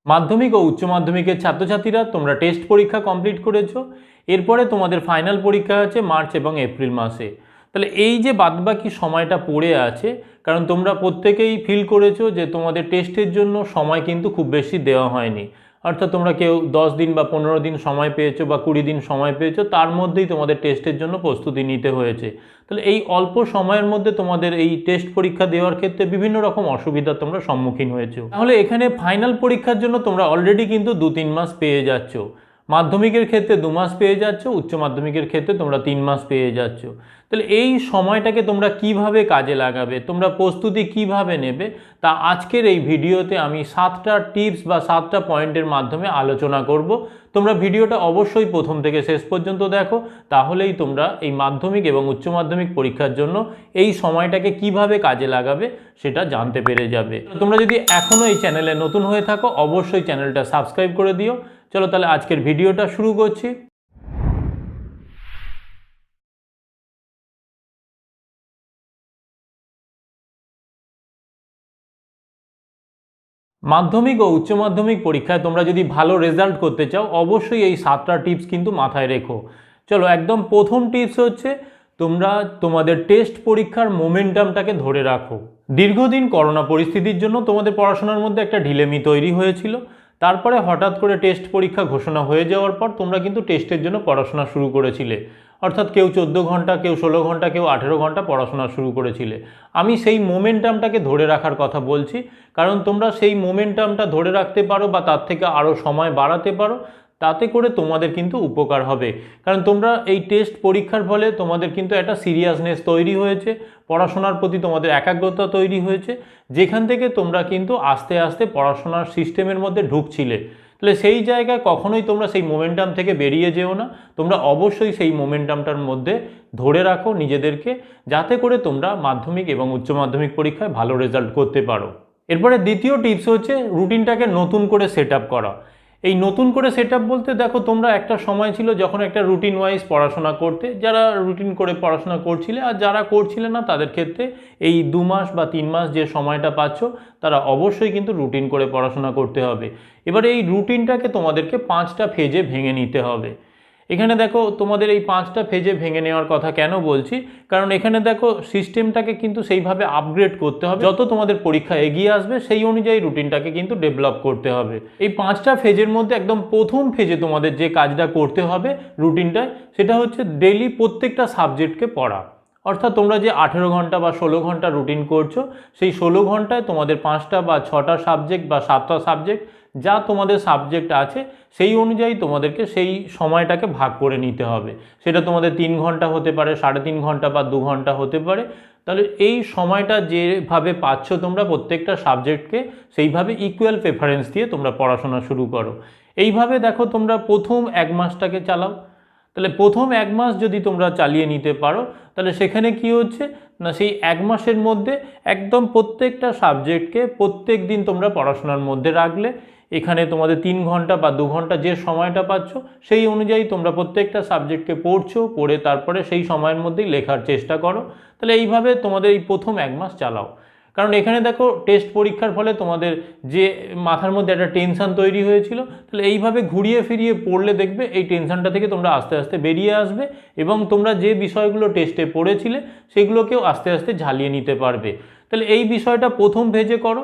মাধ্যমিক ও উচ্চ মাধ্যমিকের ছাত্রছাত্রীরা তোমরা টেস্ট পরীক্ষা কমপ্লিট করেছো। এরপরে তোমাদের ফাইনাল পরীক্ষা আছে মার্চ এবং এপ্রিল মাসে। তাহলে এই যে বাদবাকি সময়টা পড়ে আছে, কারণ তোমরা প্রত্যেকেই ফিল করেছো যে তোমাদের টেস্টের জন্য সময় কিন্তু খুব বেশি দেওয়া হয়নি। অর্থাৎ তোমরা কেউ 10 দিন বা 15 দিন সময় পেয়েছো বা 20 দিন সময় পেয়েছো, তার মধ্যেই তোমাদের টেস্টের জন্য প্রস্তুতি নিতে হয়েছে। তাহলে এই অল্প সময়ের মধ্যে তোমাদের এই টেস্ট পরীক্ষা দেওয়ার ক্ষেত্রে বিভিন্ন রকম অসুবিধার তোমরা সম্মুখীন হয়েছো। তাহলে এখানে ফাইনাল পরীক্ষার জন্য তোমরা অলরেডি কিন্তু 2-3 মাস পেয়ে যাচ্ছ। মাধ্যমিকের ক্ষেত্রে 2 মাস পেয়ে যাচ্ছ, উচ্চ মাধ্যমিকের ক্ষেত্রে তোমরা 3 মাস পেয়ে যাচ্ছ। তাহলে এই সময়টাকে তোমরা কিভাবে কাজে লাগাবে, তোমরা প্রস্তুতি কিভাবে নেবে, তা আজকের এই ভিডিওতে আমি 7টা টিপস বা 7টা পয়েন্টের মাধ্যমে আলোচনা করব। তোমরা ভিডিওটা অবশ্যই প্রথম থেকে শেষ পর্যন্ত দেখো, তাহলেই তোমরা এই মাধ্যমিক এবং উচ্চ মাধ্যমিক পরীক্ষার জন্য এই সময়টাকে কিভাবে কাজে লাগাবে সেটা জানতে পেরে যাবে। তোমরা যদি এখনও এই চ্যানেলে নতুন হয়ে থাকো, অবশ্যই চ্যানেলটা সাবস্ক্রাইব করে দিও। চলো তাহলে আজকের ভিডিওটা শুরু করছি। মাধ্যমিক ও উচ্চ মাধ্যমিক পরীক্ষায় তোমরা যদি ভালো রেজাল্ট করতে চাও, অবশ্যই এই 7টা টিপস কিন্তু মাথায় রেখো। চলো, একদম প্রথম টিপস হচ্ছে তোমরা তোমাদের টেস্ট পরীক্ষার মোমেন্টামটাকে ধরে রাখো। দীর্ঘদিন করোনা পরিস্থিতির জন্য তোমাদের পড়াশোনার মধ্যে একটা ঢিলেমি তৈরি হয়েছিল। তারপরে হঠাৎ করে টেস্ট পরীক্ষা ঘোষণা হয়ে যাওয়ার পর তোমরা কিন্তু টেস্টের জন্য পড়াশোনা শুরু করেছিলে। অর্থাৎ কেউ 14 ঘন্টা, কেউ 16 ঘন্টা, কেউ 18 ঘন্টা পড়াশোনা শুরু করেছিলে। আমি সেই মোমেন্টামটাকে ধরে রাখার কথা বলছি, কারণ তোমরা সেই মোমেন্টামটা ধরে রাখতে পারো বা তার থেকে আরও সময় বাড়াতে পারো, তাতে করে তোমাদের কিন্তু উপকার হবে। কারণ তোমরা এই টেস্ট পরীক্ষার ফলে তোমাদের কিন্তু একটা সিরিয়াসনেস তৈরি হয়েছে, পড়াশোনার প্রতি তোমাদের একাগ্রতা তৈরি হয়েছে, যেখান থেকে তোমরা কিন্তু আস্তে আস্তে পড়াশোনার সিস্টেমের মধ্যে ঢুকছিলে। তাহলে সেই জায়গায় কখনোই তোমরা সেই মোমেন্টাম থেকে বেরিয়ে যেও না। তোমরা অবশ্যই সেই মোমেন্টামটার মধ্যে ধরে রাখো নিজেদেরকে, যাতে করে তোমরা মাধ্যমিক এবং উচ্চ মাধ্যমিক পরীক্ষায় ভালো রেজাল্ট করতে পারো। এরপরে দ্বিতীয় টিপস হচ্ছে রুটিনটাকে নতুন করে সেট আপ করা। এই নতুন করে সেট আপ বলতে, দেখো তোমরা একটা সময় ছিল যখন একটা রুটিন ওয়াইজ পড়াশোনা করতে, যারা রুটিন করে পড়াশোনা করছিলে, আর যারা করছিলে না তাদের ক্ষেত্রে এই 2 মাস বা 3 মাস যে সময়টা পাচ্ছ, তারা অবশ্যই কিন্তু রুটিন করে পড়াশোনা করতে হবে। এবারে এই রুটিনটাকে তোমাদেরকে 5টা ফেজে ভেঙে নিতে হবে। এখানে দেখো তোমাদের এই 5টা ফেজে ভেঙে নেওয়ার কথা কেন বলছি, কারণ এখানে দেখো সিস্টেমটাকে কিন্তু সেইভাবে আপগ্রেড করতে হবে। যত তোমাদের পরীক্ষা এগিয়ে আসবে সেই অনুযায়ী রুটিনটাকে কিন্তু ডেভেলপ করতে হবে। এই 5টা ফেজের মধ্যে একদম প্রথম ফেজে তোমাদের যে কাজটা করতে হবে রুটিনটায়, সেটা হচ্ছে ডেইলি প্রত্যেকটা সাবজেক্টকে পড়া। অর্থাৎ তোমরা যে 18 ঘন্টা বা 16 ঘন্টা রুটিন করছো, সেই 16 ঘন্টায় তোমাদের 5টা বা 6টা সাবজেক্ট বা 7টা সাবজেক্ট যা তোমাদের সাবজেক্ট আছে সেই অনুযায়ী তোমাদেরকে সেই সময়টাকে ভাগ করে নিতে হবে। সেটা তোমাদের 3 ঘন্টা হতে পারে, 3.5 ঘন্টা বা 2 ঘন্টা হতে পারে। তাহলে এই সময়টা যেভাবে পাচ্ছ তোমরা প্রত্যেকটা সাবজেক্টকে, সেইভাবে ইকুয়াল প্রেফারেন্স দিয়ে তোমরা পড়াশোনা শুরু করো। এইভাবে দেখো তোমরা প্রথম 1 মাসটাকে চালাও। তাহলে প্রথম 1 মাস যদি তোমরা চালিয়ে নিতে পারো, তাহলে সেখানে কি হচ্ছে না, সেই 1 মাসের মধ্যে একদম প্রত্যেকটা সাবজেক্টকে প্রত্যেক দিন তোমরা পড়াশোনার মধ্যে রাখলে। এখানে তোমাদের 3 ঘন্টা বা 2 ঘন্টা যে সময়টা পাচ্ছ, সেই অনুযায়ী তোমরা প্রত্যেকটা সাবজেক্টকে পড়ছো, পড়ে তারপরে সেই সময়ের মধ্যেই লেখার চেষ্টা করো। তাহলে এইভাবে তোমাদের এই প্রথম 1 মাস চালাও। কারণ এখানে দেখো টেস্ট পরীক্ষার ফলে তোমাদের যে মাথার মধ্যে একটা টেনশান তৈরি হয়েছিল, তাহলে এইভাবে ঘুরিয়ে ফিরিয়ে পড়লে দেখবে এই টেনশানটা থেকে তোমরা আস্তে আস্তে বেরিয়ে আসবে, এবং তোমরা যে বিষয়গুলো টেস্টে পড়েছিলে সেগুলোকেও আস্তে আস্তে ঝালিয়ে নিতে পারবে। তাহলে এই বিষয়টা প্রথম ফেজে করো।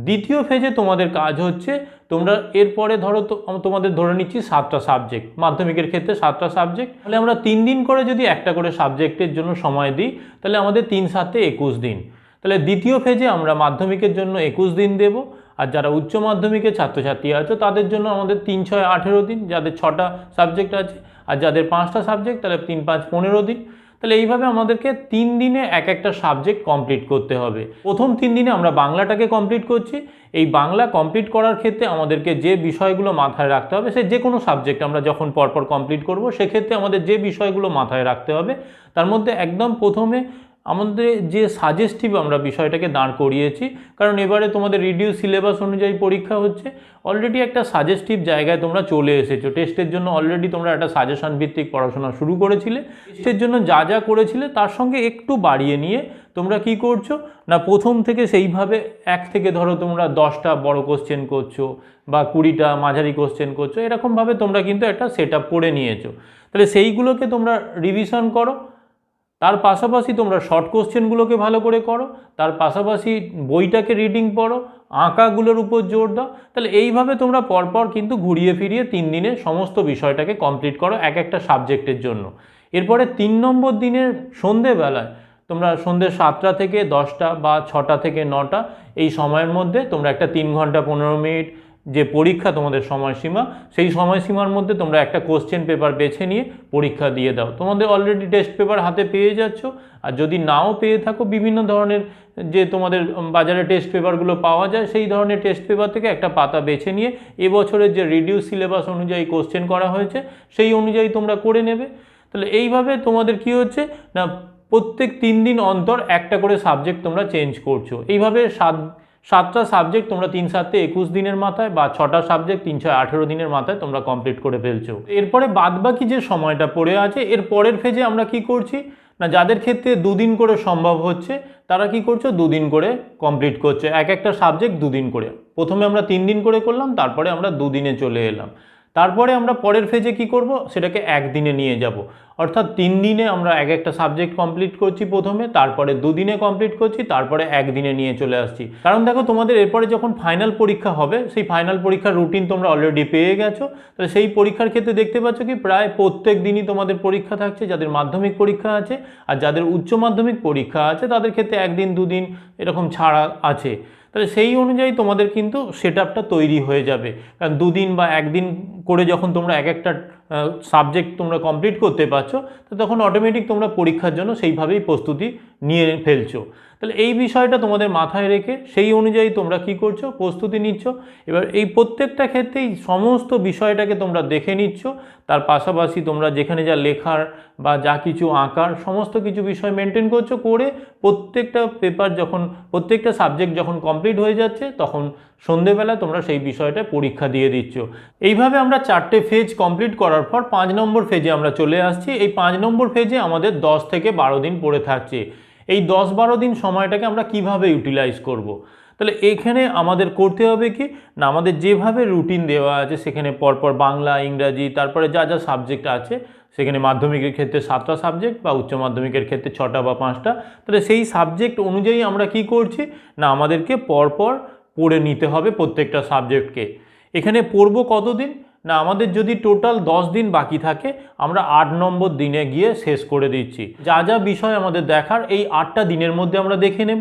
দ্বিতীয় ফেজে তোমাদের কাজ হচ্ছে, তোমরা এরপরে ধরো তোমাদের ধরে নিচ্ছি 7টা সাবজেক্ট, মাধ্যমিকের ক্ষেত্রে 7টা সাবজেক্ট। তাহলে আমরা 3 দিন করে যদি একটা করে সাবজেক্টের জন্য সময় দিই, তাহলে আমাদের 3 7 21 দিন। তাহলে দ্বিতীয় ফেজে আমরা মাধ্যমিকের জন্য 21 দিন দেব, আর যারা উচ্চ মাধ্যমিকের ছাত্রছাত্রী আছে তাদের জন্য আমাদের 3 6 18 দিন, যাদের 6টা সাবজেক্ট আছে, আর যাদের 5টা সাবজেক্ট তাহলে 3 5 15 দিন। তাহলে এইভাবে আমাদেরকে 3 দিনে এক একটা সাবজেক্ট কমপ্লিট করতে হবে। প্রথম 3 দিনে আমরা বাংলাটাকে কমপ্লিট করছি। এই বাংলা কমপ্লিট করার ক্ষেত্রে আমাদেরকে যে বিষয়গুলো মাথায় রাখতে হবে, সে যে কোনো সাবজেক্ট আমরা যখন পরপর কমপ্লিট করব, সেক্ষেত্রে আমাদের যে বিষয়গুলো মাথায় রাখতে হবে, তার মধ্যে একদম প্রথমে আমাদের যে সাজেস্টিভ আমরা বিষয়টাকে দাঁড় করিয়েছি, কারণ এবারে তোমাদের রিডিউস সিলেবাস অনুযায়ী পরীক্ষা হচ্ছে, অলরেডি একটা সাজেস্টিভ জায়গায় তোমরা চলে এসেছো। টেস্টের জন্য অলরেডি তোমরা একটা সাজেশন ভিত্তিক পড়াশোনা শুরু করেছিলে, টেস্টের জন্য যা যা করেছিলে তার সঙ্গে একটু বাড়িয়ে নিয়ে তোমরা কি করছো না, প্রথম থেকে সেইভাবে এক থেকে ধরো তোমরা 10টা বড় কোশ্চেন করছো বা 20টা মাঝারি কোশ্চেন করছো, এরকমভাবে তোমরা কিন্তু একটা সেট আপ করে নিয়েছো। তাহলে সেইগুলোকে তোমরা রিভিশন করো, তার পাশাপাশি তোমরা শর্ট কোশ্চেনগুলোকে ভালো করে করো, তার পাশাপাশি বইটাকে রিডিং পড়ো, আঁকাগুলোর উপর জোর দাও। তাহলে এইভাবে তোমরা পরপর কিন্তু ঘুরিয়ে ফিরিয়ে 3 দিনে সমস্ত বিষয়টাকে কমপ্লিট করো এক একটা সাবজেক্টের জন্য। এরপরে 3 নম্বর দিনের সন্ধেবেলায় তোমরা সন্ধ্যে 7টা থেকে 10টা বা 6টা থেকে 9টা এই সময়ের মধ্যে তোমরা একটা 3 ঘন্টা 15 মিনিট যে পরীক্ষা তোমাদের সময়সীমা, সেই সময়সীমার মধ্যে তোমরা একটা কোশ্চেন পেপার বেছে নিয়ে পরীক্ষা দিয়ে দাও। তোমাদের অলরেডি টেস্ট পেপার হাতে পেয়ে যাচ্ছ, আর যদি নাও পেয়ে থাকো বিভিন্ন ধরনের যে তোমাদের বাজারে টেস্ট পেপারগুলো পাওয়া যায়, সেই ধরনের টেস্ট পেপার থেকে একটা পাতা বেছে নিয়ে এবছরের যে রিডিউস সিলেবাস অনুযায়ী কোশ্চেন করা হয়েছে সেই অনুযায়ী তোমরা করে নেবে। তাহলে এইভাবে তোমাদের কি হচ্ছে না, প্রত্যেক 3 দিন অন্তর একটা করে সাবজেক্ট তোমরা চেঞ্জ করছো। এইভাবে 7টা সাবজেক্ট তোমরা 3 7 21 দিনের মাথায় বা 6টা সাবজেক্ট 3 6 18 দিনের মাথায় তোমরা কমপ্লিট করে ফেলছো। এরপরে বাদবাকি যে সময়টা পড়ে আছে এর পরের ফেজে আমরা কি করছি না, যাদের ক্ষেত্রে 2 দিন করে সম্ভব হচ্ছে তারা কি করছো 2 দিন করে কমপ্লিট করছে, এক একটা সাবজেক্ট 2 দিন করে। প্রথমে আমরা 3 দিন করে করলাম, তারপরে আমরা 2 দিনে চলে এলাম। তারপরে আমরা পরের ফেজে কি করব, সেটাকে 1 দিনে নিয়ে যাব। অর্থাৎ 3 দিনে আমরা এক একটা সাবজেক্ট কমপ্লিট করছি প্রথমে, তারপরে 2 দিনে কমপ্লিট করছি, তারপরে 1 দিনে নিয়ে চলে আসছি। কারণ দেখো তোমাদের এরপরে যখন ফাইনাল পরীক্ষা হবে, সেই ফাইনাল পরীক্ষার রুটিন তোমরা অলরেডি পেয়ে গেছো। তাহলে সেই পরীক্ষার ক্ষেত্রে দেখতে পাচ্ছ কি প্রায় প্রত্যেক দিনই তোমাদের পরীক্ষা থাকছে। যাদের মাধ্যমিক পরীক্ষা আছে আর যাদের উচ্চ মাধ্যমিক পরীক্ষা আছে তাদের ক্ষেত্রে 1 দিন 2 দিন এরকম ছাড়া আছে। তাহলে সেই অনুযায়ী তোমাদের কিন্তু সেট আপটা তৈরি হয়ে যাবে। কারণ 2 দিন বা 1 দিন করে যখন তোমরা এক একটা সাবজেক্ট তোমরা কমপ্লিট করতে পারছো, তো তখন অটোমেটিক তোমরা পরীক্ষার জন্য সেইভাবেই প্রস্তুতি নিয়ে ফেলছো। তাহলে এই বিষয়টা তোমাদের মাথায় রেখে সেই অনুযায়ী তোমরা কি করছো, প্রস্তুতি নিচ্ছ। এবার এই প্রত্যেকটা ক্ষেত্রেই সমস্ত বিষয়টাকে তোমরা দেখে নিচ্ছ, তার পাশাপাশি তোমরা যেখানে যা লেখার বা যা কিছু আঁকার সমস্ত কিছু বিষয় মেনটেন করছো, করে প্রত্যেকটা পেপার যখন প্রত্যেকটা সাবজেক্ট যখন কমপ্লিট হয়ে যাচ্ছে তখন সন্ধেবেলা তোমরা সেই বিষয়টা পরীক্ষা দিয়ে দিচ্ছ। এইভাবে আমরা 4টে ফেজ কমপ্লিট করার পর 5 নম্বর ফেজে আমরা চলে আসছি। এই 5 নম্বর ফেজে আমাদের 10 থেকে 12 দিন পড়ে থাকছে। এই 10-12 দিন সময়টাকে আমরা কিভাবে ইউটিলাইজ করব। তাহলে এখানে আমাদের করতে হবে কি না, আমাদের যেভাবে রুটিন দেওয়া আছে সেখানে পরপর বাংলা, ইংরাজি, তারপরে যা যা সাবজেক্ট আছে, সেখানে মাধ্যমিকের ক্ষেত্রে 7টা সাবজেক্ট বা উচ্চ মাধ্যমিকের ক্ষেত্রে 6টা বা 5টা, তাহলে সেই সাবজেক্ট অনুযায়ী আমরা কি করছি না, আমাদেরকে পরপর পড়ে নিতে হবে প্রত্যেকটা সাবজেক্টকে। এখানে পড়বো কতদিন না, আমাদের যদি টোটাল 10 দিন বাকি থাকে আমরা 8 নম্বর দিনে গিয়ে শেষ করে দিচ্ছি। যা যা বিষয় আমাদের দেখার এই 8টা দিনের মধ্যে আমরা দেখে নেব।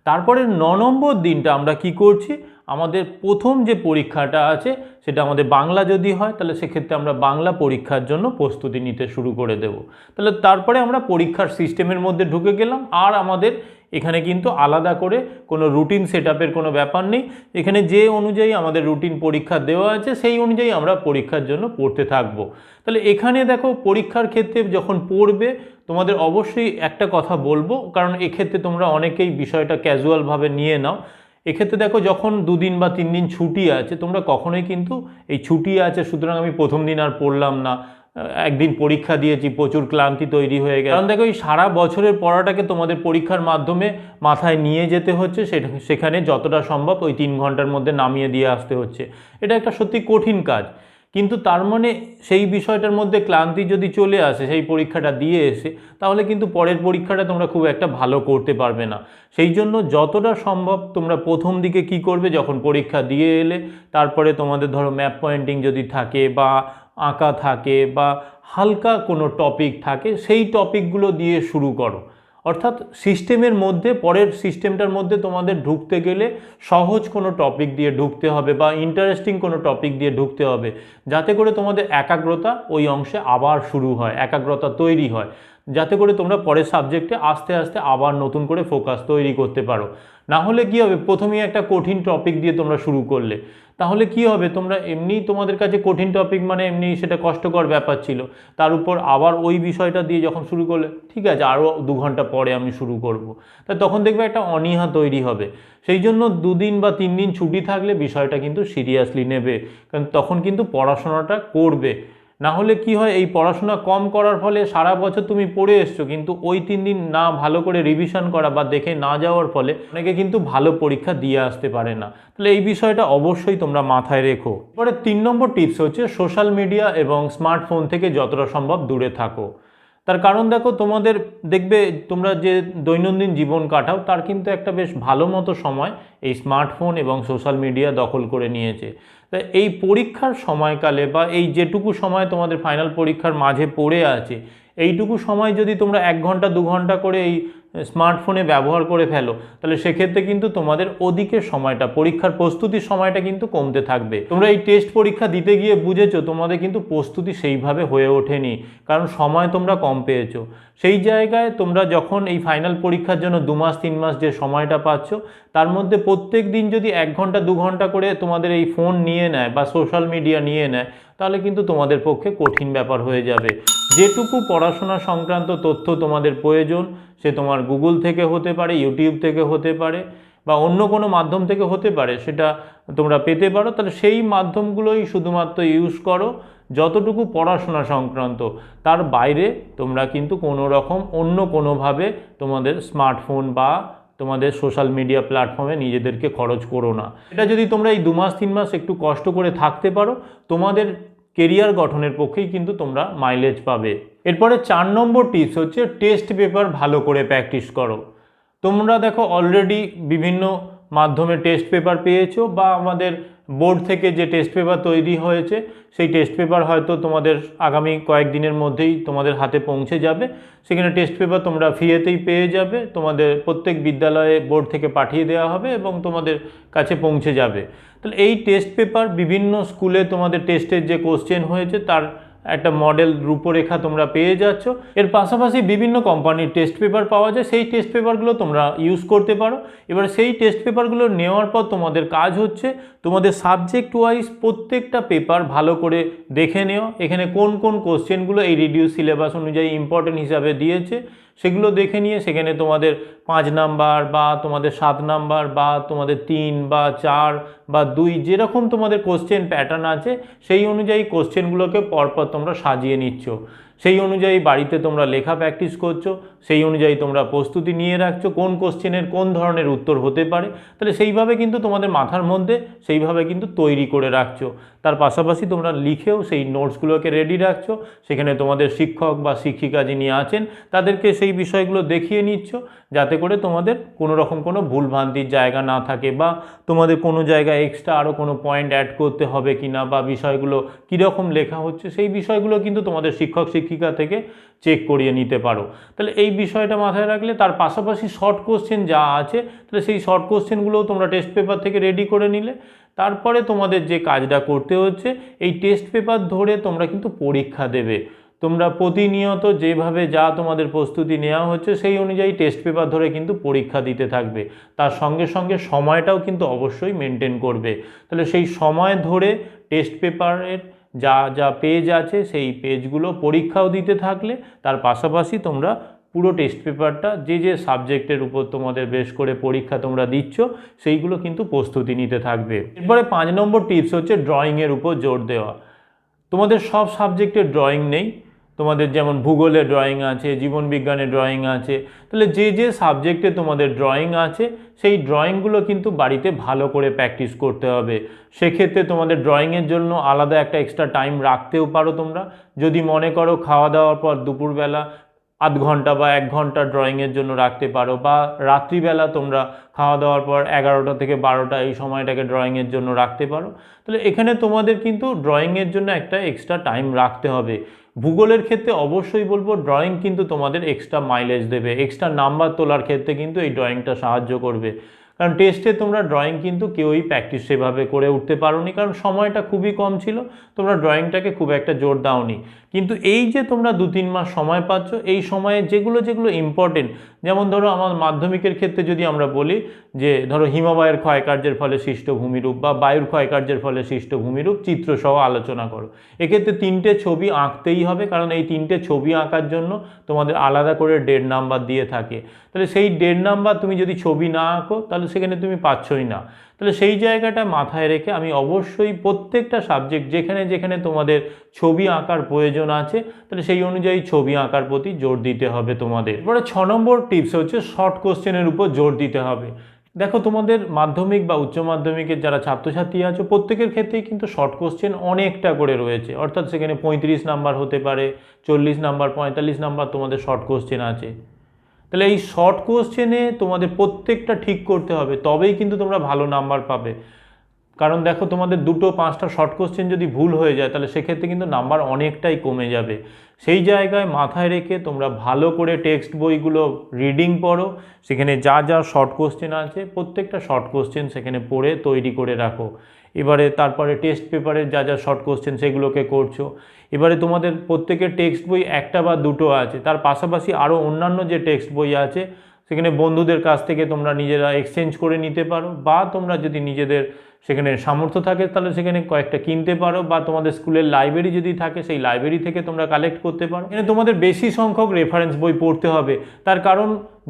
তারপরে 9 নম্বর দিনটা আমরা কি করছি, আমাদের প্রথম যে পরীক্ষাটা আছে সেটা আমাদের বাংলা যদি হয় তাহলে সেক্ষেত্রে আমরা বাংলা পরীক্ষার জন্য প্রস্তুতি নিতে শুরু করে দেব। তাহলে তারপরে আমরা পরীক্ষার সিস্টেমের মধ্যে ঢুকে গেলাম, আর আমাদের এখানে কিন্তু আলাদা করে কোনো রুটিন সেট আপের কোনো ব্যাপার নেই। এখানে যে অনুযায়ী আমাদের রুটিন পরীক্ষা দেওয়া আছে সেই অনুযায়ী আমরা পরীক্ষার জন্য পড়তে থাকবো। তাহলে এখানে দেখো পরীক্ষার ক্ষেত্রে যখন পড়বে তোমাদের অবশ্যই একটা কথা বলবো, কারণ এক্ষেত্রে তোমরা অনেকেই বিষয়টা ক্যাজুয়ালভাবে নিয়ে নাও। এক্ষেত্রে দেখো যখন 2 দিন বা 3 দিন ছুটি আছে, তোমরা কখনোই কিন্তু এই ছুটি আছে সুতরাং আমি প্রথম দিন আর পড়লাম না, একদিন পরীক্ষা দিয়েছি প্রচুর ক্লান্তি তৈরি হয়ে গেল, কারণ দেখো এই সারা বছরের পড়াটাকে তোমাদের পরীক্ষার মাধ্যমে মাথায় নিয়ে যেতে হচ্ছে, সেখানে যতটা সম্ভব ওই 3 ঘন্টার মধ্যে নামিয়ে দিয়ে আসতে হচ্ছে। এটা একটা সত্যি কঠিন কাজ, কিন্তু তার মানে সেই বিষয়টার মধ্যে ক্লান্তি যদি চলে আসে সেই পরীক্ষাটা দিয়ে এসে, তাহলে কিন্তু পরের পরীক্ষাটা তোমরা খুব একটা ভালো করতে পারবে না। সেই জন্য যতটা সম্ভব তোমরা প্রথম দিকে কি করবে, যখন পরীক্ষা দিয়ে এলে তারপরে তোমাদের ধরো ম্যাপ পয়েন্টিং যদি থাকে বা আঁকা থাকে বা হালকা কোনো টপিক থাকে, সেই টপিকগুলো দিয়ে শুরু করো। অর্থাৎ সিস্টেমের মধ্যে, পরের সিস্টেমটার মধ্যে তোমাদের ঢুকতে গেলে সহজ কোনো টপিক দিয়ে ঢুকতে হবে বা ইন্টারেস্টিং কোনো টপিক দিয়ে ঢুকতে হবে, যাতে করে তোমাদের একাগ্রতা ওই অংশে আবার শুরু হয়, একাগ্রতা তৈরি হয়, যাতে করে তোমরা পরের সাবজেক্টে আস্তে আস্তে আবার নতুন করে ফোকাস তৈরি করতে পারো। না হলে কী হবে, প্রথমেই একটা কঠিন টপিক দিয়ে তোমরা শুরু করলে, তাহলে কি হবে, তোমরা এমনি তোমাদের কাছে কঠিন টপিক মানে এমনি সেটা কষ্টকর ব্যাপার ছিল, তার উপর আবার ওই বিষয়টা দিয়ে যখন শুরু করলে ঠিক আছে আরও 2 ঘন্টা পরে আমি শুরু করব, তা তখন দেখবে একটা অনীহা তৈরি হবে। সেই জন্য 2 দিন বা 3 দিন ছুটি থাকলে বিষয়টা কিন্তু সিরিয়াসলি নেবে, কারণ তখন কিন্তু পড়াশোনাটা করবে। না হলে কি হয়, এই পড়াশোনা কম করার ফলে সারা বছর তুমি পড়ে এসছো, কিন্তু ওই 3 দিন না ভালো করে রিভিশন করা বা দেখে না যাওয়ার ফলে অনেকে কিন্তু ভালো পরীক্ষা দিয়ে আসতে পারে না। তাহলে এই বিষয়টা অবশ্যই তোমরা মাথায় রেখো। এবারে 3 নম্বর টিপস হচ্ছে সোশ্যাল মিডিয়া এবং স্মার্টফোন থেকে যতটা সম্ভব দূরে থাকো। তার কারণ দেখো, তোমাদের দেখবে তোমরা যে দৈনন্দিন জীবন কাটাও তার কিন্তু একটা বেশ ভালো মতো সময় এই স্মার্টফোন এবং সোশ্যাল মিডিয়া দখল করে নিয়েছে। তাই এই পরীক্ষার সময়কালে বা এই যেটুকু সময় তোমাদের ফাইনাল পরীক্ষার মাঝে পড়ে আছে, এইটুকু সময় যদি তোমরা 1 ঘন্টা 2 ঘন্টা করে এই স্মার্টফোনে ব্যবহার করে ফেলো, তাহলে সেক্ষেত্রে কিন্তু তোমাদের ওদিকের সময়টা, পরীক্ষার প্রস্তুতির সময়টা কিন্তু কমতে থাকবে। তোমরা এই টেস্ট পরীক্ষা দিতে গিয়ে বুঝেছো তোমাদের কিন্তু প্রস্তুতি সেইভাবে হয়ে ওঠেনি, কারণ সময় তোমরা কম পেয়েছো। সেই জায়গায় তোমরা যখন এই ফাইনাল পরীক্ষার জন্য 2 মাস 3 মাস যে সময়টা পাচ্ছ, তার মধ্যে প্রত্যেক দিন যদি 1 ঘন্টা 2 ঘন্টা করে তোমাদের এই ফোন নিয়ে নেয় বা সোশ্যাল মিডিয়া নিয়ে নেয়, তাহলে কিন্তু তোমাদের পক্ষে কঠিন ব্যাপার হয়ে যাবে। যেটুকু পড়াশোনা সংক্রান্ত তথ্য তোমাদের প্রয়োজন, সে তোমার গুগল থেকে হতে পারে, ইউটিউব থেকে হতে পারে, বা অন্য কোনো মাধ্যম থেকে হতে পারে, সেটা তোমরা পেতে পারো। তাহলে সেই মাধ্যমগুলোই শুধুমাত্র ইউজ করো যতটুকু পড়াশোনা সংক্রান্ত। তার বাইরে তোমরা কিন্তু কোনো রকম অন্য কোনোভাবে তোমাদের স্মার্টফোন বা তোমাদের সোশ্যাল মিডিয়া প্ল্যাটফর্মে নিজেদেরকে খরচ করো না। এটা যদি তোমরা এই 2 মাস 3 মাস একটু কষ্ট করে থাকতে পারো, তোমাদের কেরিয়ার গঠনের পক্ষেই কিন্তু তোমরা মাইলেজ পাবে। এরপরে 4 নম্বর টিপস হচ্ছে টেস্ট পেপার ভালো করে প্র্যাকটিস করো। তোমরা দেখো অলরেডি বিভিন্ন মাধ্যমে টেস্ট পেপার পেয়েছো, বা আমাদের বোর্ড থেকে যে টেস্ট পেপার তৈরি হয়েছে সেই টেস্ট পেপার হয়তো তোমাদের আগামী কয়েকদিনের মধ্যেই তোমাদের হাতে পৌঁছে যাবে। সেখানে টেস্ট পেপার তোমরা ফ্রিতেই পেয়ে যাবে, তোমাদের প্রত্যেক বিদ্যালয়ে বোর্ড থেকে পাঠিয়ে দেওয়া হবে এবং তোমাদের কাছে পৌঁছে যাবে। তাহলে এই টেস্ট পেপার বিভিন্ন স্কুলে তোমাদের টেস্টের যে কোশ্চেন হয়েছে তার একটা মডেল রূপরেখা তোমরা পেয়ে যাচ্ছ। এর পাশাপাশি বিভিন্ন কোম্পানির টেস্ট পেপার পাওয়া যায়, সেই টেস্ট পেপারগুলো তোমরা ইউজ করতে পারো। এবার সেই টেস্ট পেপারগুলো নেওয়ার পর তোমাদের কাজ হচ্ছে তোমাদের সাবজেক্ট ওয়াইজ প্রত্যেকটা পেপার ভালো করে দেখে নেওয়া, এখানে কোন কোন কোশ্চেনগুলো এই রিডিউস সিলেবাস অনুযায়ী ইম্পর্টেন্ট হিসাবে দিয়েছে সেগুলো দেখে নিয়ে সেখানে তোমাদের 5 নাম্বার বা তোমাদের 7 নাম্বার বা তোমাদের 3 বা 4 বা 2 যেরকম তোমাদের কোশ্চেন প্যাটার্ন আছে সেই অনুযায়ী কোশ্চেনগুলোকে পরপর তোমরা সাজিয়ে নিচ্ছ। সেই অনুযায়ী বাড়িতে তোমরা লেখা প্র্যাকটিস করছো, সেই অনুযায়ী তোমরা প্রস্তুতি নিয়ে রাখছো কোন কোশ্চেনের কোন ধরনের উত্তর হতে পারে। তাহলে সেইভাবে কিন্তু তোমাদের মাথার মধ্যে সেইভাবে কিন্তু তৈরি করে রাখছো। তার পাশাপাশি তোমরা লিখেও সেই নোটসগুলোকে রেডি রাখছো, সেখানে তোমাদের শিক্ষক বা শিক্ষিকা যিনি আছেন তাদেরকে সেই বিষয়গুলো দেখিয়ে নিচ্ছ, যাতে করে তোমাদের কোনো রকম কোনো ভুলভ্রান্তির জায়গা না থাকে, বা তোমাদের কোনো জায়গায় এক্সট্রা আরও কোনো পয়েন্ট অ্যাড করতে হবে কিনা বা বিষয়গুলো কীরকম লেখা হচ্ছে সেই বিষয়গুলো কিন্তু তোমাদের শিক্ষক শিক্ষিকা থেকে চেক করিয়ে নিতে পারো। তাহলে এই বিষয়টা মাথায় রাখলে, তার পাশাপাশি শর্ট কোশ্চেন যা আছে তাহলে সেই শর্ট কোশ্চেনগুলোও তোমরা টেস্ট পেপার থেকে রেডি করে নিলে। তারপরে তোমাদের যে কাজটা করতে হচ্ছে, এই টেস্ট পেপার ধরে তোমরা কিন্তু পরীক্ষা দেবে। তোমরা প্রতিনিয়ত যেভাবে যা তোমাদের প্রস্তুতি নেওয়া হচ্ছে সেই অনুযায়ী টেস্ট পেপার ধরে কিন্তু পরীক্ষা দিতে থাকবে। তার সঙ্গে সঙ্গে সময়টাও কিন্তু অবশ্যই মেনটেন করবে। তাহলে সেই সময় ধরে টেস্ট পেপারের যা যা পেজ আছে সেই পেজগুলো পরীক্ষাও দিতে থাকলে, তার পাশাপাশি তোমরা পুরো টেস্ট পেপারটা যে যে সাবজেক্টের উপর তোমাদের বেশ করে পরীক্ষা তোমরা দিচ্ছ সেইগুলো কিন্তু প্রস্তুতি নিতে থাকবে। এরপরে 5 নম্বর টিপস হচ্ছে ড্রয়িংয়ের উপর জোর দেওয়া। তোমাদের সব সাবজেক্টের ড্রয়িং নেই, তোমাদের যেমন ভূগোলে ড্রয়িং আছে, জীবনবিজ্ঞানে ড্রয়িং আছে, তাহলে যে যে সাবজেক্টে তোমাদের ড্রয়িং আছে সেই ড্রয়িংগুলো কিন্তু বাড়িতে ভালো করে প্র্যাকটিস করতে হবে। সেক্ষেত্রে তোমাদের ড্রয়িংয়ের জন্য আলাদা একটা এক্সট্রা টাইম রাখতেও পারো তোমরা। যদি মনে করো খাওয়া দাওয়ার পর দুপুরবেলা আধ ঘন্টা বা 1 ঘন্টা ড্রয়িংয়ের জন্য রাখতে পারো, বা রাত্রিবেলা তোমরা খাওয়া দাওয়ার পর 11টা থেকে 12টা এই সময়টাকে ড্রয়িংয়ের জন্য রাখতে পারো। তাহলে এখানে তোমাদের কিন্তু ড্রয়িংয়ের জন্য একটা এক্সট্রা টাইম রাখতে হবে। ভূগোলের ক্ষেত্রে অবশ্যই বলবো ড্রয়িং কিন্তু তোমাদের এক্সট্রা মাইলেজ দেবে, এক্সট্রা নাম্বার তোলার ক্ষেত্রে কিন্তু এই ড্রয়িংটা সাহায্য করবে। কারণ টেস্টে তোমরা ড্রয়িং কিন্তু কেউই প্র্যাকটিস সেভাবে করে উঠতে পারোনি, কারণ সময়টা খুবই কম ছিল, তোমরা ড্রয়িংটাকে খুব একটা জোর দাওনি। কিন্তু এই যে তোমরা 2-3 মাস সময় পাচ্ছ, এই সময়ে যেগুলো ইম্পর্টেন্ট, যেমন ধরো আমার মাধ্যমিকের ক্ষেত্রে যদি আমরা বলি যে ধরো হিমবাহের ক্ষয়কার্যের ফলে সৃষ্ট ভূমিরূপ বা বায়ুর ক্ষয়কার্যের ফলে সৃষ্ট ভূমিরূপ চিত্রসহ আলোচনা করো। এক্ষেত্রে 3টে ছবি আঁকতেই হবে, কারণ এই 3টে ছবি আঁকার জন্য তোমাদের আলাদা করে 1.5 নাম্বার দিয়ে থাকে। তাহলে সেই 1.5 নাম্বার তুমি যদি ছবি না আঁকো তাহলে সেখানে তুমি পাচ্ছই না। তাহলে সেই জায়গাটা মাথায় রেখে আমি অবশ্যই প্রত্যেকটা সাবজেক্ট যেখানে যেখানে তোমাদের ছবি আঁকার প্রয়োজন আছে, তাহলে সেই অনুযায়ী ছবি আঁকার প্রতি জোর দিতে হবে তোমাদের। এরপরে 6 নম্বর টিপস হচ্ছে শর্ট কোশ্চেনের উপর জোর দিতে হবে। দেখো তোমাদের মাধ্যমিক বা উচ্চ মাধ্যমিকের যারা ছাত্রছাত্রী আছো প্রত্যেকের ক্ষেত্রেই কিন্তু শর্ট কোশ্চেন অনেকটা করে রয়েছে, অর্থাৎ সেখানে 35 নাম্বার হতে পারে, 40 নাম্বার, 45 নাম্বার তোমাদের শর্ট কোশ্চেন আছে। তাহলে এই শর্ট কোশ্চেনে তোমাদের প্রত্যেকটা ঠিক করতে হবে, তবেই কিন্তু তোমরা ভালো নাম্বার পাবে। কারণ দেখো তোমাদের 2-5টা শর্ট কোশ্চেন যদি ভুল হয়ে যায় তাহলে সেক্ষেত্রে কিন্তু নাম্বার অনেকটাই কমে যাবে। সেই জায়গায় মাথায় রেখে তোমরা ভালো করে টেক্সট বইগুলো রিডিং পড়ো, সেখানে যা যা শর্ট কোশ্চেন আছে প্রত্যেকটা শর্ট কোশ্চেন সেখানে পড়ে তৈরি করে রাখো। এবারে তারপরে টেস্ট পেপারের যা যা শর্ট কোশ্চেন সেগুলোকে করছো। এবারে তোমাদের প্রত্যেকের টেক্সট বই 1টা বা 2টো আছে, তার পাশাপাশি আরও অন্যান্য যে টেক্সট বই আছে সেখানে বন্ধুদের কাছ থেকে তোমরা নিজেরা এক্সচেঞ্জ করে নিতে পারো, বা তোমরা যদি নিজেদের সেখানে সামর্থ্য থাকে তাহলে সেখানে কয়েকটা কিনতে পারো, বা তোমাদের স্কুলের লাইব্রেরি যদি থাকে সেই লাইব্রেরি থেকে তোমরা কালেক্ট করতে পারো। এখানে তোমাদের বেশি সংখ্যক রেফারেন্স বই পড়তে হবে, তার কারণ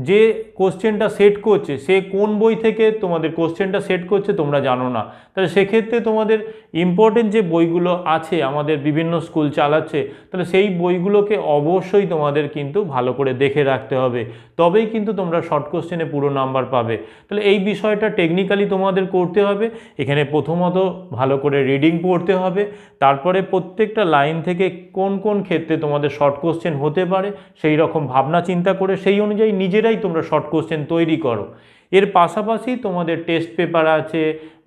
যে কোশ্চেনটা সেট করছে সে কোন বই থেকে তোমাদের কোশ্চেনটা সেট করছে তোমরা জানো না। তাহলে সেক্ষেত্রে তোমাদের ইম্পর্টেন্ট যে বইগুলো আছে আমাদের বিভিন্ন স্কুল চালাচ্ছে, তাহলে সেই বইগুলোকে অবশ্যই তোমাদের কিন্তু ভালো করে দেখে রাখতে হবে, তবেই কিন্তু তোমরা শর্ট কোশ্চেনে পুরো নাম্বার পাবে। তাহলে এই বিষয়টা টেকনিক্যালি তোমাদের করতে হবে। এখানে প্রথমত ভালো করে রিডিং পড়তে হবে, তারপরে প্রত্যেকটা লাইন থেকে কোন কোন ক্ষেত্রে তোমাদের শর্ট কোশ্চেন হতে পারে সেই রকম ভাবনা চিন্তা করে সেই অনুযায়ী নিজেরাই তোমরা শর্ট কোশ্চেন তৈরি করো। এর পাশাপাশি তোমাদের টেস্ট পেপার আছে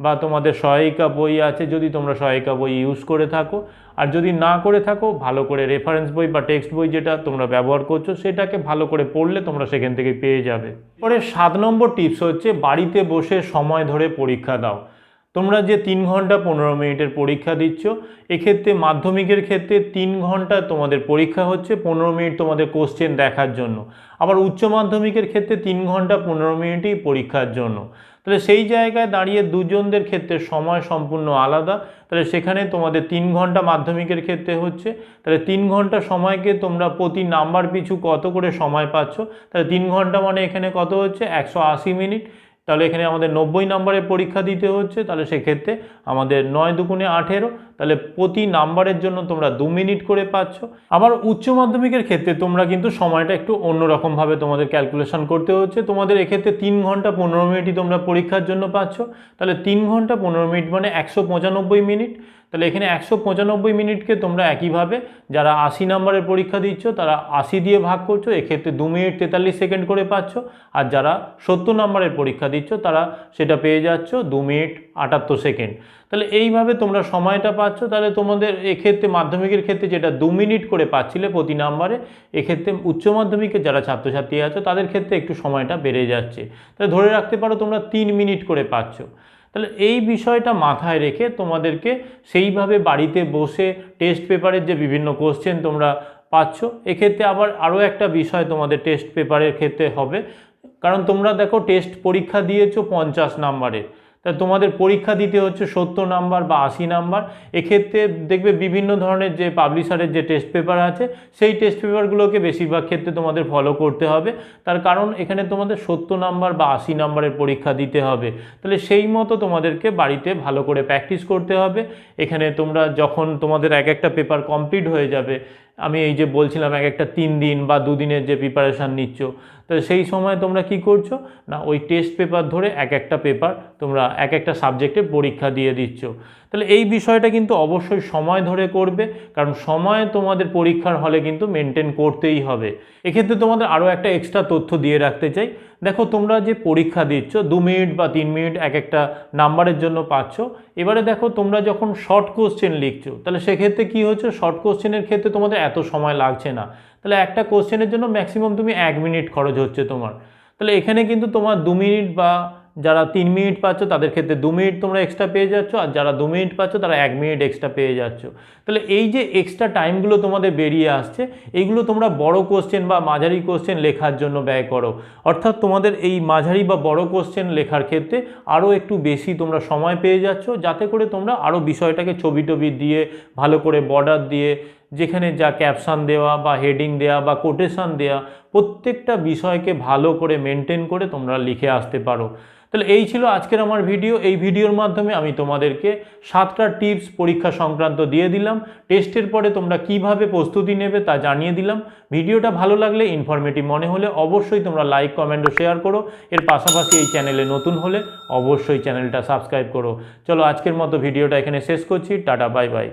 বা তোমাদের সহায়িকা বই আছে, যদি তোমরা সহায়িকা বই ইউজ করে থাকো, আর যদি না করে থাকো ভালো করে রেফারেন্স বই বা টেক্সট বই যেটা তোমরা ব্যবহার করছো সেটাকে ভালো করে পড়লে তোমরা সেখান থেকে পেয়ে যাবে। পরে 7 নম্বর টিপস হচ্ছে বাড়িতে বসে সময় ধরে পরীক্ষা দাও। তোমরা যে 3 ঘন্টা 15 মিনিটের পরীক্ষা দিচ্ছ, এক্ষেত্রে মাধ্যমিকের ক্ষেত্রে 3 ঘন্টা তোমাদের পরীক্ষা হচ্ছে, 15 মিনিট তোমাদের কোশ্চেন দেখার জন্য। আবার উচ্চ মাধ্যমিকের ক্ষেত্রে 3 ঘন্টা 15 মিনিটই পরীক্ষার জন্য। তাহলে সেই জায়গায় দাঁড়িয়ে দুজনদের ক্ষেত্রে সময় সম্পূর্ণ আলাদা। তাহলে সেখানে তোমাদের 3 ঘন্টা মাধ্যমিকের ক্ষেত্রে হচ্ছে, তাহলে 3 ঘন্টা সময়কে তোমরা প্রতি নাম্বার পিছু কত করে সময় পাচ্ছ, তাহলে 3 ঘন্টা মানে এখানে কত হচ্ছে 180 মিনিট। তাহলে এখানে আমাদের 90 নাম্বারের পরীক্ষা দিতে হচ্ছে, তাহলে সেক্ষেত্রে আমাদের 9 দুগুণে 18, তাহলে প্রতি নাম্বারের জন্য তোমরা 2 মিনিট করে পাচ্ছ। আবার উচ্চ মাধ্যমিকের ক্ষেত্রে তোমরা কিন্তু সময়টা একটু অন্যরকমভাবে তোমাদের ক্যালকুলেশন করতে হচ্ছে। তোমাদের এক্ষেত্রে 3 ঘন্টা 15 মিনিটই তোমরা পরীক্ষার জন্য পাচ্ছ, তাহলে 3 ঘন্টা 15 মিনিট মানে 195 মিনিট। তাহলে এখানে 195 মিনিটকে তোমরা একইভাবে যারা 80 নাম্বারের পরীক্ষা দিচ্ছ তারা 80 দিয়ে ভাগ করছো, এক্ষেত্রে 2 মিনিট 43 সেকেন্ড করে পাচ্ছ। আর যারা 70 নাম্বারের পরীক্ষা দিচ্ছ তারা সেটা পেয়ে যাচ্ছ 2 মিনিট 78 সেকেন্ড। তাহলে এইভাবে তোমরা সময়টা পাচ্ছ। তাহলে তোমাদের এক্ষেত্রে মাধ্যমিকের ক্ষেত্রে যেটা 2 মিনিট করে পাচ্ছিলে প্রতি নাম্বারে, এক্ষেত্রে উচ্চ মাধ্যমিকের যারা ছাত্রছাত্রী আছো তাদের ক্ষেত্রে একটু সময়টা বেড়ে যাচ্ছে। তাহলে ধরে রাখতে পারো তোমরা 3 মিনিট করে পাচ্ছ। তাহলে এই বিষয়টা মাথায় রেখে তোমাদেরকে সেইভাবে বাড়িতে বসে টেস্ট পেপারের যে বিভিন্ন কোশ্চেন তোমরা পাচ্ছ, এক্ষেত্রে আবার আরও একটা বিষয় তোমাদের টেস্ট পেপারের ক্ষেত্রে হবে, কারণ তোমরা দেখো টেস্ট পরীক্ষা দিয়েছো 50 নাম্বারের, তা তোমাদের পরীক্ষা দিতে হচ্ছে 70 নাম্বার বা 80 নাম্বার। এক্ষেত্রে দেখবে বিভিন্ন ধরনের যে পাবলিশারের যে টেস্ট পেপার আছে সেই টেস্ট পেপারগুলোকে বেশিরভাগ ক্ষেত্রে তোমাদের ফলো করতে হবে, তার কারণ এখানে তোমাদের 70 নাম্বার বা 80 নাম্বারের পরীক্ষা দিতে হবে। তাহলে সেই মতো তোমাদেরকে বাড়িতে ভালো করে প্র্যাকটিস করতে হবে। এখানে তোমরা যখন তোমাদের এক একটা পেপার কমপ্লিট হয়ে যাবে, আমি এই যে বলছিলাম এক একটা 3 দিন বা 2 দিনের যে প্রিপারেশান নিচ্ছ, তাহলে সেই সময় তোমরা কি করছো না ওই টেস্ট পেপার ধরে এক একটা পেপার তোমরা এক একটা সাবজেক্টের পরীক্ষা দিয়ে দিচ্ছ। তাহলে এই বিষয়টা কিন্তু অবশ্যই সময় ধরে করবে, কারণ সময় তোমাদের পরীক্ষার হলে কিন্তু মেনটেন করতেই হবে। এক্ষেত্রে তোমাদের আরও একটা এক্সট্রা তথ্য দিয়ে রাখতে চাই। দেখো তোমরা যে পরীক্ষা দিচ্ছ 2 মিনিট বা 3 মিনিট এক একটা নাম্বারের জন্য পাচ্ছ। এবারে দেখো তোমরা যখন শর্ট কোশ্চেন লিখছো তাহলে সেক্ষেত্রে কি হচ্ছে, শর্ট কোশ্চেনের ক্ষেত্রে তোমাদের এত সময় লাগছে না। তাহলে একটা কোশ্চেনের জন্য ম্যাক্সিমাম তুমি 1 মিনিট খরচ হচ্ছে তোমার। তাহলে এখানে কিন্তু তোমার 2 মিনিট বা যারা 3 মিনিট পাচ্ছ তাদের ক্ষেত্রে 2 মিনিট তোমরা এক্সট্রা পেয়ে যাচ্ছ, আর যারা 2 মিনিট পাচ্ছ তারা 1 মিনিট এক্সট্রা পেয়ে যাচ্ছ। তাহলে এই যে এক্সট্রা টাইমগুলো তোমাদের বেরিয়ে আসছে, এইগুলো তোমরা বড় কোশ্চেন বা মাঝারি কোশ্চেন লেখার জন্য ব্যয় করো। অর্থাৎ তোমাদের এই মাঝারি বা বড় কোশ্চেন লেখার ক্ষেত্রে আরও একটু বেশি তোমরা সময় পেয়ে যাচ্ছ, যাতে করে তোমরা আরও বিষয়টাকে ছবি টবি দিয়ে ভালো করে বর্ডার দিয়ে, যেখানে যা ক্যাপশন দেওয়া বা হেডিং দেওয়া বা কোটেশন দেওয়া, প্রত্যেকটা বিষয়কে ভালো করে মেনটেন করে তোমরা লিখে আসতে পারো। তাহলে এই ছিল আজকের আমার ভিডিও। এই ভিডিওর মাধ্যমে আমি তোমাদেরকে 7টা টিপস পরীক্ষা সংক্রান্ত দিয়ে দিলাম। টেস্টের পরে তোমরা কিভাবে প্রস্তুতি নেবে তা জানিয়ে দিলাম। ভিডিওটা ভালো লাগলে, ইনফরমেটিভ মনে হলে অবশ্যই তোমরা লাইক, কমেন্ট ও শেয়ার করো। এর পাশাপাশি এই চ্যানেলে নতুন হলে অবশ্যই চ্যানেলটা সাবস্ক্রাইব করো। চলো আজকের মতো ভিডিওটা এখানে শেষ করছি। Tata, bye bye.